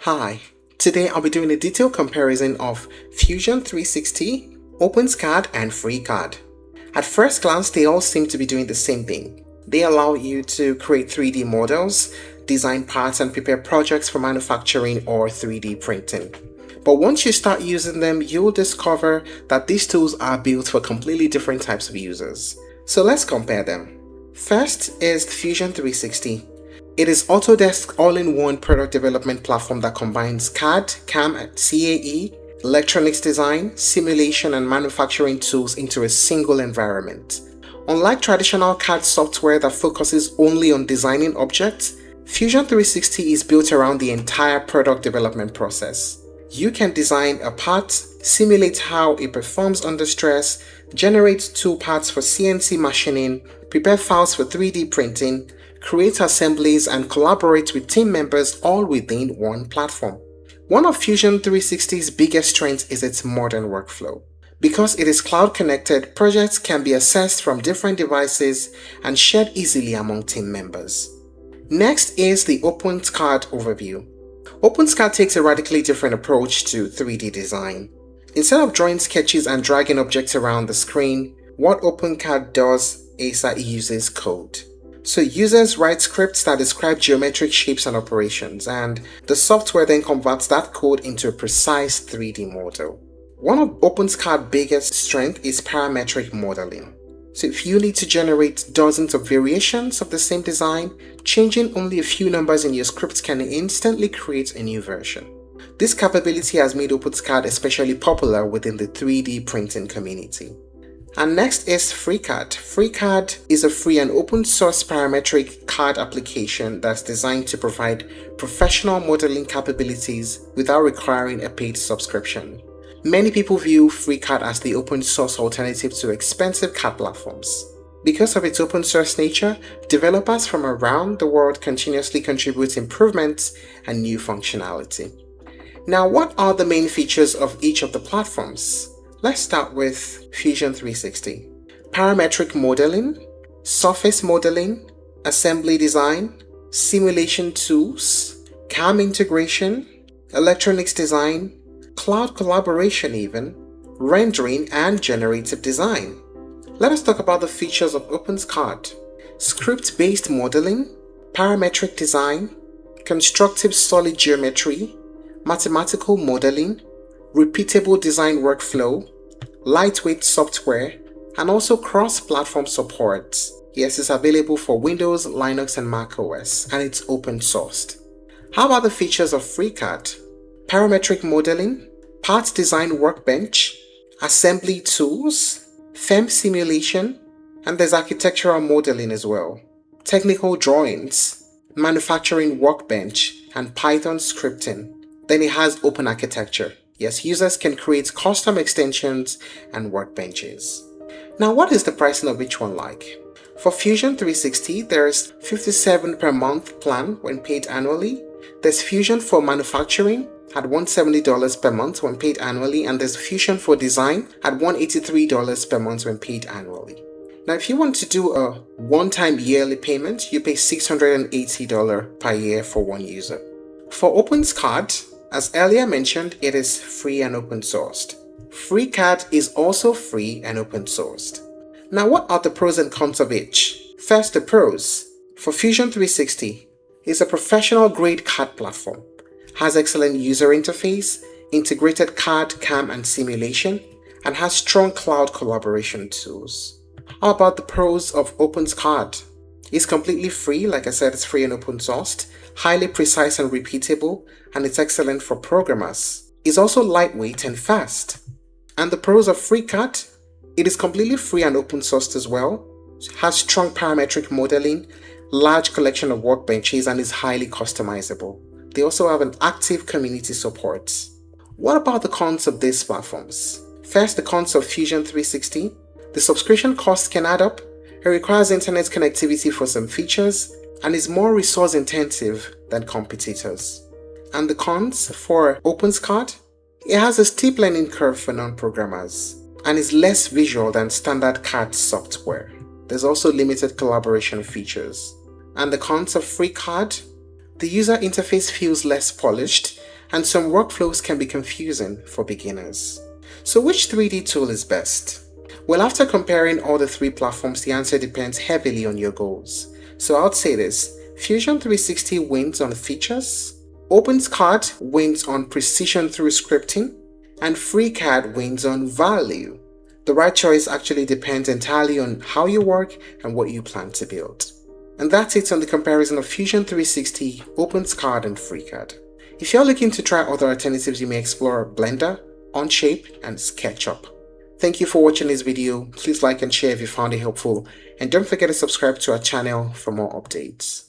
Hi, today I'll be doing a detailed comparison of Fusion 360, Openscad, and FreeCAD. At first glance, they all seem to be doing the same thing. They allow you to create 3D models, design parts, and prepare projects for manufacturing or 3D printing. But once you start using them, you'll discover that these tools are built for completely different types of users. So let's compare them. First is Fusion 360. It is Autodesk's all-in-one product development platform that combines CAD, CAM, CAE, electronics design, simulation, and manufacturing tools into a single environment. Unlike traditional CAD software that focuses only on designing objects, Fusion 360 is built around the entire product development process. You can design a part, simulate how it performs under stress, generate tool parts for CNC machining, prepare files for 3D printing, create assemblies, and collaborate with team members all within one platform. One of Fusion 360's biggest strengths is its modern workflow. Because it is cloud connected, projects can be accessed from different devices and shared easily among team members. Next is the Openscad overview. Openscad takes a radically different approach to 3D design. Instead of drawing sketches and dragging objects around the screen, what Openscad does is that it uses code. So users write scripts that describe geometric shapes and operations, and the software then converts that code into a precise 3D model. One of Openscad's biggest strengths is parametric modeling. So if you need to generate dozens of variations of the same design, changing only a few numbers in your script can instantly create a new version. This capability has made Openscad especially popular within the 3D printing community. And next is FreeCAD. FreeCAD is a free and open source parametric CAD application that's designed to provide professional modeling capabilities without requiring a paid subscription. Many people view FreeCAD as the open source alternative to expensive CAD platforms. Because of its open source nature, developers from around the world continuously contribute improvements and new functionality. Now, what are the main features of each of the platforms? Let's start with Fusion 360. Parametric modeling, surface modeling, assembly design, simulation tools, CAM integration, electronics design, cloud collaboration even, rendering, and generative design. Let us talk about the features of Openscad. Script-based modeling, parametric design, constructive solid geometry, mathematical modeling, repeatable design workflow, lightweight software, and also cross-platform support. Yes, it's available for Windows, Linux, and Mac OS, and it's open sourced. How about the features of FreeCAD? Parametric modeling, part design workbench, assembly tools, FEM simulation, and there's architectural modeling as well. Technical drawings, manufacturing workbench, and Python scripting. Then it has open architecture. Yes, users can create custom extensions and workbenches. Now, what is the pricing of each one like? For Fusion 360, there's $57 per month plan when paid annually. There's Fusion for manufacturing at $170 per month when paid annually, and there's Fusion for design at $183 per month when paid annually. Now, if you want to do a one-time yearly payment, you pay $680 per year for one user. For Openscad, as earlier mentioned, it is free and open sourced. FreeCAD is also free and open sourced. Now, what are the pros and cons of each? First, the pros. For Fusion 360, it's a professional grade CAD platform, has excellent user interface, integrated CAD, CAM, and simulation, and has strong cloud collaboration tools. How about the pros of Openscad? It's completely free, like I said, it's free and open sourced, highly precise and repeatable, and it's excellent for programmers. It's also lightweight and fast. And the pros of FreeCAD? It is completely free and open sourced as well, has strong parametric modeling, large collection of workbenches, and is highly customizable. They also have an active community support. What about the cons of these platforms? First, the cons of Fusion 360. The subscription costs can add up. It requires internet connectivity for some features and is more resource intensive than competitors. And the cons for Openscad? It has a steep learning curve for non-programmers and is less visual than standard CAD software. There's also limited collaboration features. And the cons of FreeCAD? The user interface feels less polished and some workflows can be confusing for beginners. So which 3D tool is best? Well, after comparing all the three platforms, the answer depends heavily on your goals. So I'd say this: Fusion 360 wins on features, Openscad wins on precision through scripting, and FreeCAD wins on value. The right choice actually depends entirely on how you work and what you plan to build. And that's it on the comparison of Fusion 360, Openscad, and FreeCAD. If you're looking to try other alternatives, you may explore Blender, Onshape, and SketchUp. Thank you for watching this video. Please like and share if you found it helpful, and don't forget to subscribe to our channel for more updates.